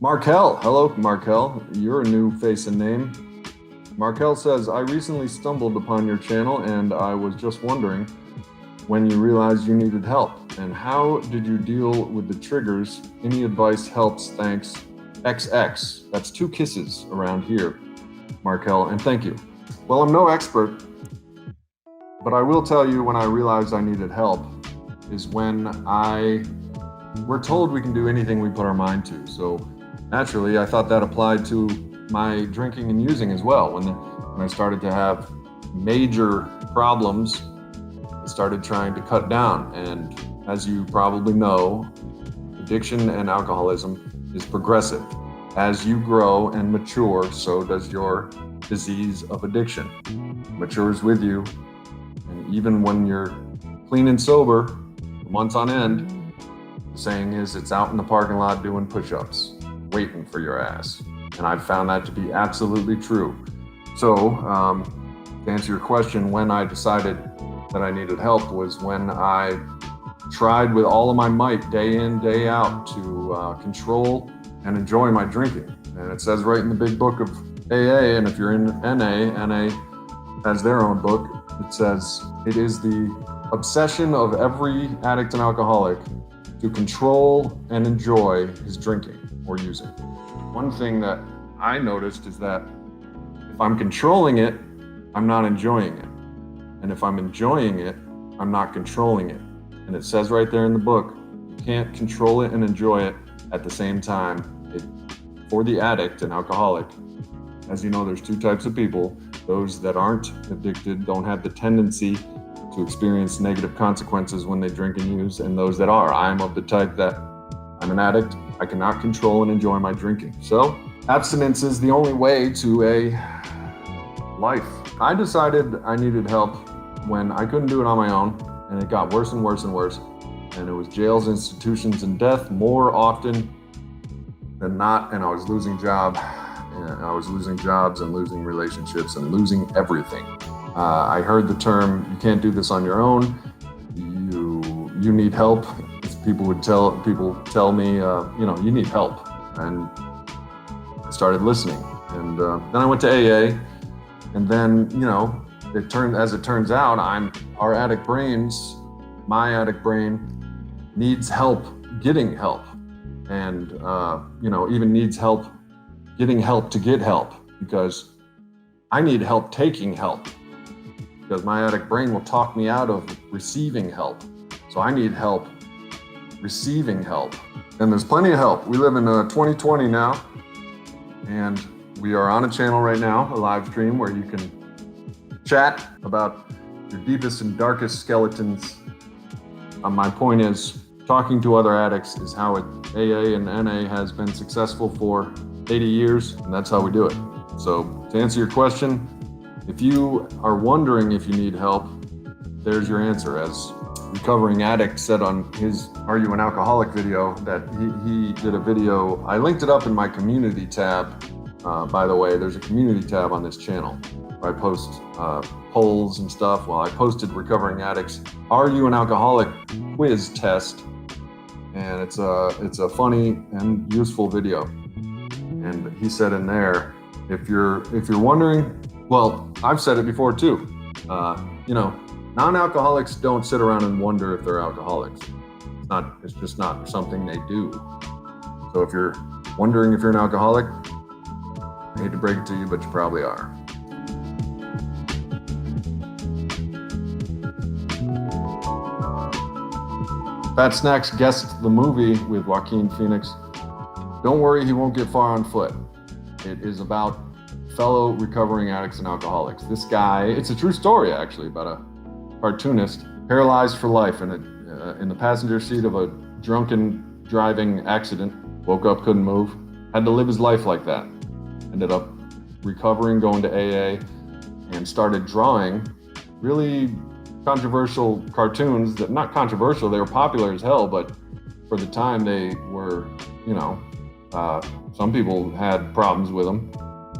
Markel, hello Markel, you're a new face and name. Markel says, I recently stumbled upon your channel and I was just wondering when you realized you needed help and how did you deal with the triggers? Any advice helps, thanks. XX, that's 2 kisses around here, Markel, and thank you. Well, I'm no expert, but I will tell you when I realized I needed help is when we're told we can do anything we put our mind to. So naturally, I thought that applied to my drinking and using as well. When I started to have major problems, I started trying to cut down. And as you probably know, addiction and alcoholism is progressive. As you grow and mature, so does your disease of addiction. It matures with you. And even when you're clean and sober, months on end, the saying is it's out in the parking lot doing push-ups, waiting for your ass. And I've found that to be absolutely true. So to answer your question, when I decided that I needed help was when I tried with all of my might, day in, day out, to control and enjoy my drinking. And it says right in the big book of AA, and if you're in NA has their own book, it says it is the obsession of every addict and alcoholic to control and enjoy his drinking or using. One thing that I noticed is that if I'm controlling it, I'm not enjoying it. And if I'm enjoying it, I'm not controlling it. And it says right there in the book, you can't control it and enjoy it at the same time. For the addict and alcoholic, as you know, there's 2 types of people. Those that aren't addicted don't have the tendency to experience negative consequences when they drink and use, and those that are. I'm of the type that I'm an addict. I cannot control and enjoy my drinking. So abstinence is the only way to a life. I decided I needed help when I couldn't do it on my own, and it got worse and worse and worse. And it was jails, institutions, and death more often than not, and I was losing jobs and losing relationships and losing everything. I heard the term, you can't do this on your own, you need help. People tell me, you need help. And I started listening. And then I went to AA, and then, as it turns out, my addict brain needs help getting help. And, even needs help getting help to get help, because I need help taking help, because my addict brain will talk me out of receiving help. So I need help receiving help. And there's plenty of help. We live in 2020 now, and we are on a channel right now, a live stream where you can chat about your deepest and darkest skeletons. My point is, talking to other addicts is how AA and NA has been successful for 80 years, and that's how we do it. So to answer your question, if you are wondering if you need help, there's your answer. As Recovering Addict said on his Are You an Alcoholic video, that he did a video. I linked it up in my community tab. By the way, there's a community tab on this channel where I post polls and stuff. Well, I posted Recovering Addict's Are You an Alcoholic quiz test. And it's a funny and useful video. And he said in there, if you're wondering, well, I've said it before too. Non-alcoholics don't sit around and wonder if they're alcoholics. It's just not something they do. So if you're wondering if you're an alcoholic, I hate to break it to you, but you probably are. Fat Snacks guessed the movie with Joaquin Phoenix. Don't worry, he won't get far on foot. It is about fellow recovering addicts and alcoholics. This guy, it's a true story actually, about a cartoonist paralyzed for life in the passenger seat of a drunken driving accident. Woke up, couldn't move, had to live his life like that. Ended up recovering, going to AA, and started drawing really controversial cartoons. That not controversial, they were popular as hell, but for the time they were, some people had problems with them.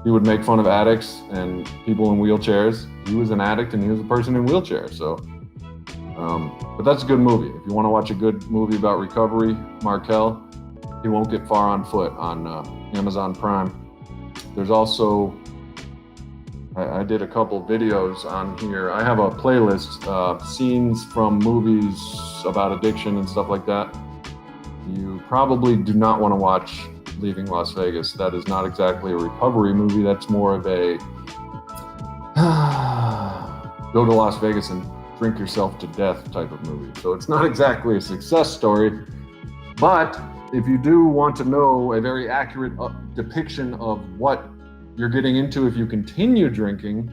He would make fun of addicts and people in wheelchairs. He was an addict and he was a person in a wheelchair. So, but that's a good movie. If you want to watch a good movie about recovery, Markel, you won't get far on foot on Amazon Prime. There's also, I did a couple videos on here. I have a playlist, scenes from movies about addiction and stuff like that. You probably do not want to watch Leaving Las Vegas. That is not exactly a recovery movie. That's more of a go to Las Vegas and drink yourself to death type of movie. So it's not exactly a success story, but if you do want to know a very accurate depiction of what you're getting into if you continue drinking,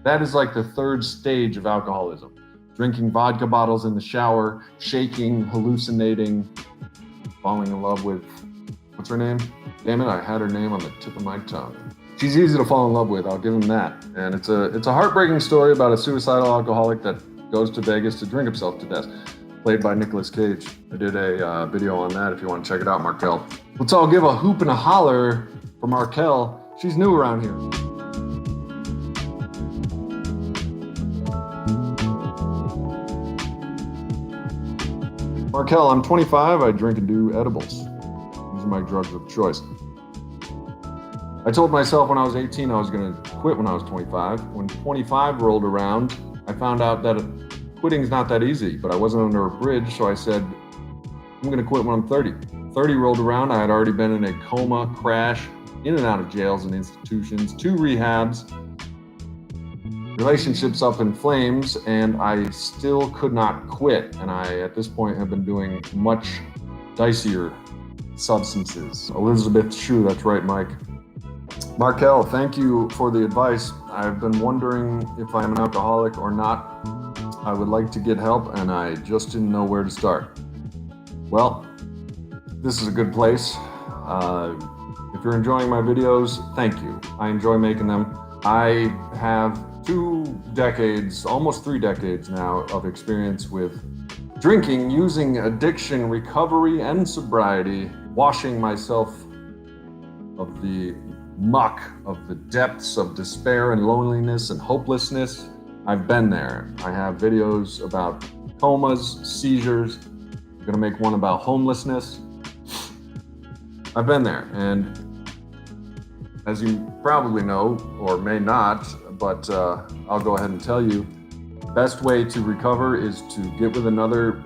that is like the third stage of alcoholism. Drinking vodka bottles in the shower, shaking, hallucinating, falling in love with, what's her name? Damn it, I had her name on the tip of my tongue. She's easy to fall in love with, I'll give him that. And it's a heartbreaking story about a suicidal alcoholic that goes to Vegas to drink himself to death, played by Nicolas Cage. I did a video on that if you want to check it out, Markel. Let's all give a hoop and a holler for Markel. She's new around here. Markel, I'm 25, I drink and do edibles. These are my drugs of choice. I told myself when I was 18 I was gonna quit when I was 25. When 25 rolled around, I found out that quitting's not that easy, but I wasn't under a bridge, so I said, I'm gonna quit when I'm 30. 30 rolled around, I had already been in a coma, crash, in and out of jails and institutions, 2 rehabs, relationships up in flames, and I still could not quit. And I, at this point, have been doing much dicier substances. Elizabeth Shue, that's right, Mike. Markel, thank you for the advice. I've been wondering if I'm an alcoholic or not. I would like to get help, and I just didn't know where to start. Well, this is a good place. If you're enjoying my videos, thank you. I enjoy making them. I have 2 decades, almost 3 decades now, of experience with drinking, using addiction, recovery, and sobriety, washing myself of the muck of the depths of despair and loneliness and hopelessness. I've been there. I have videos about comas, seizures. I'm gonna make one about homelessness. I've been there, and as you probably know, or may not, but I'll go ahead and tell you, best way to recover is to get with another,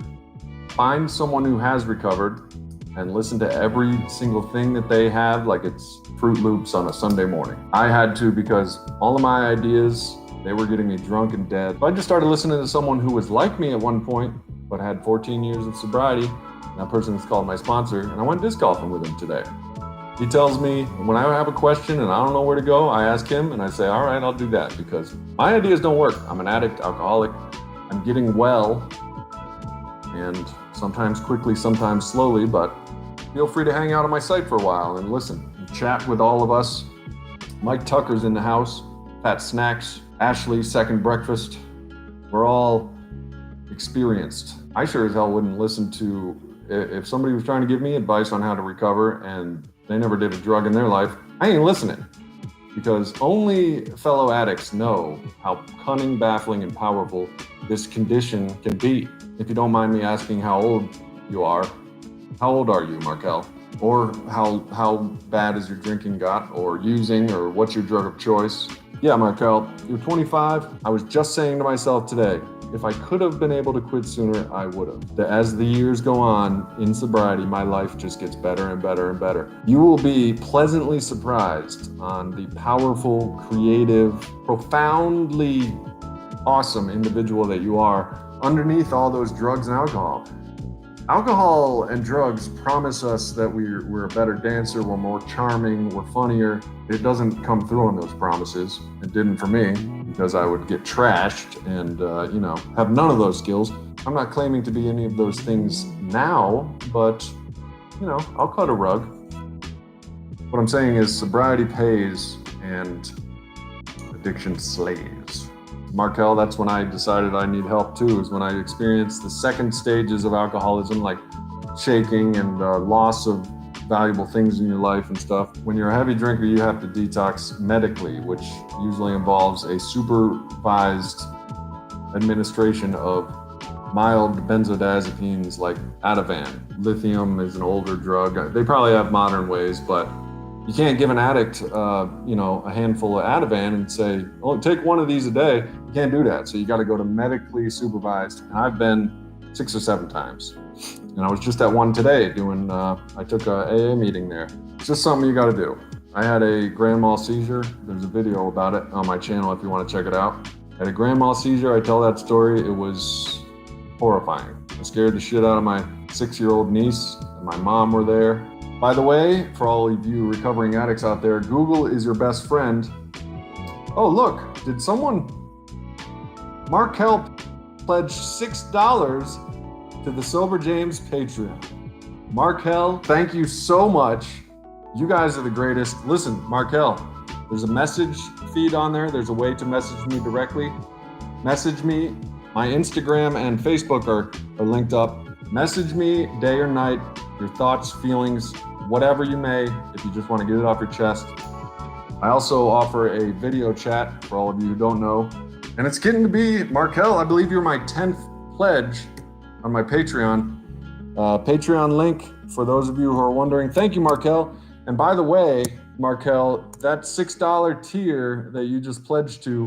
find someone who has recovered, and listen to every single thing that they have like it's Fruit Loops on a Sunday morning. I had to, because all of my ideas, they were getting me drunk and dead. So I just started listening to someone who was like me at one point, but had 14 years of sobriety. That person is called my sponsor, and I went disc golfing with him today. He tells me when I have a question and I don't know where to go, I ask him and I say, all right, I'll do that, because my ideas don't work. I'm an addict, alcoholic. I'm getting well, and sometimes quickly, sometimes slowly, but feel free to hang out on my site for a while and listen and chat with all of us. Mike Tucker's in the house, Pat Snacks, Ashley, Second Breakfast. We're all experienced. I sure as hell wouldn't listen to, if somebody was trying to give me advice on how to recover and they never did a drug in their life, I ain't listening, because only fellow addicts know how cunning, baffling, and powerful this condition can be. If you don't mind me asking how old you are, how old are you, Markel? Or how bad has your drinking got, or using, or what's your drug of choice? Yeah, Markel, you're 25. I was just saying to myself today, if I could have been able to quit sooner, I would have. As the years go on in sobriety, my life just gets better and better and better. You will be pleasantly surprised on the powerful, creative, profoundly awesome individual that you are underneath all those drugs and alcohol. Alcohol and drugs promise us that we're a better dancer, we're more charming, we're funnier. It doesn't come through on those promises. It didn't for me, because I would get trashed and have none of those skills. I'm not claiming to be any of those things now, but I'll cut a rug. What I'm saying is sobriety pays and addiction slays. Markel, that's when I decided I need help too, is when I experienced the second stages of alcoholism, like shaking and loss of valuable things in your life and stuff. When you're a heavy drinker, you have to detox medically, which usually involves a supervised administration of mild benzodiazepines like Ativan. Lithium is an older drug. They probably have modern ways, but you can't give an addict, a handful of Ativan and say, "Oh, take one of these a day." You can't do that. So you got to go to medically supervised. And I've been 6 or 7 times. And I was just at one today doing, I took a AA meeting there. It's just something you got to do. I had a grand mal seizure. There's a video about it on my channel if you want to check it out. I had a grand mal seizure. I tell that story. It was horrifying. I scared the shit out of my 6-year-old niece, and my mom were there. By the way, for all of you recovering addicts out there, Google is your best friend. Oh, look, did someone, Markel pledged $6 to the Sober James Patreon. Markel, thank you so much. You guys are the greatest. Listen, Markel, there's a message feed on there. There's a way to message me directly. Message me. My Instagram and Facebook are linked up. Message me day or night, your thoughts, feelings, whatever you may, if you just want to get it off your chest. I also offer a video chat for all of you who don't know. And it's getting to be, Markel, I believe you're my 10th pledge on my Patreon. Patreon link for those of you who are wondering. Thank you, Markel. And by the way, Markel, that $6 tier that you just pledged to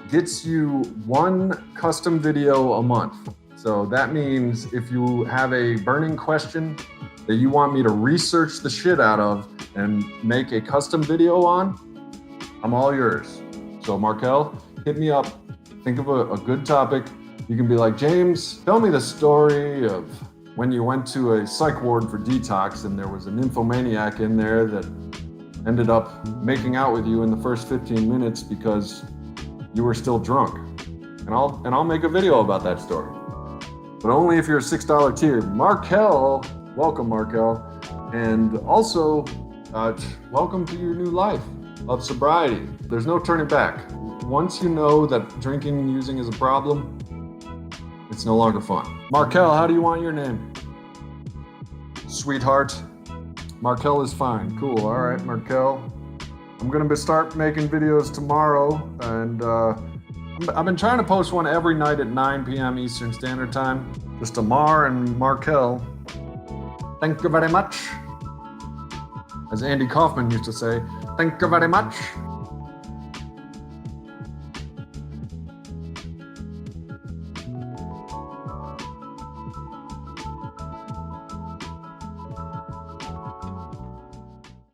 gets you 1 custom video a month. So that means if you have a burning question that you want me to research the shit out of and make a custom video on, I'm all yours. So Markel, hit me up. Think of a good topic. You can be like, James, tell me the story of when you went to a psych ward for detox and there was an nymphomaniac in there that ended up making out with you in the first 15 minutes because you were still drunk. And I'll make a video about that story. But only if you're a $6 tier. Markel, welcome Markel. And also, welcome to your new life of sobriety. There's no turning back. Once you know that drinking and using is a problem, it's no longer fun. Markel, how do you want your name? Sweetheart. Markel is fine. Cool. All right, Markel. I'm gonna start making videos tomorrow, and I've been trying to post one every night at 9 p.m. Eastern Standard Time. Just Amar and Markel. Thank you very much. As Andy Kaufman used to say, thank you very much.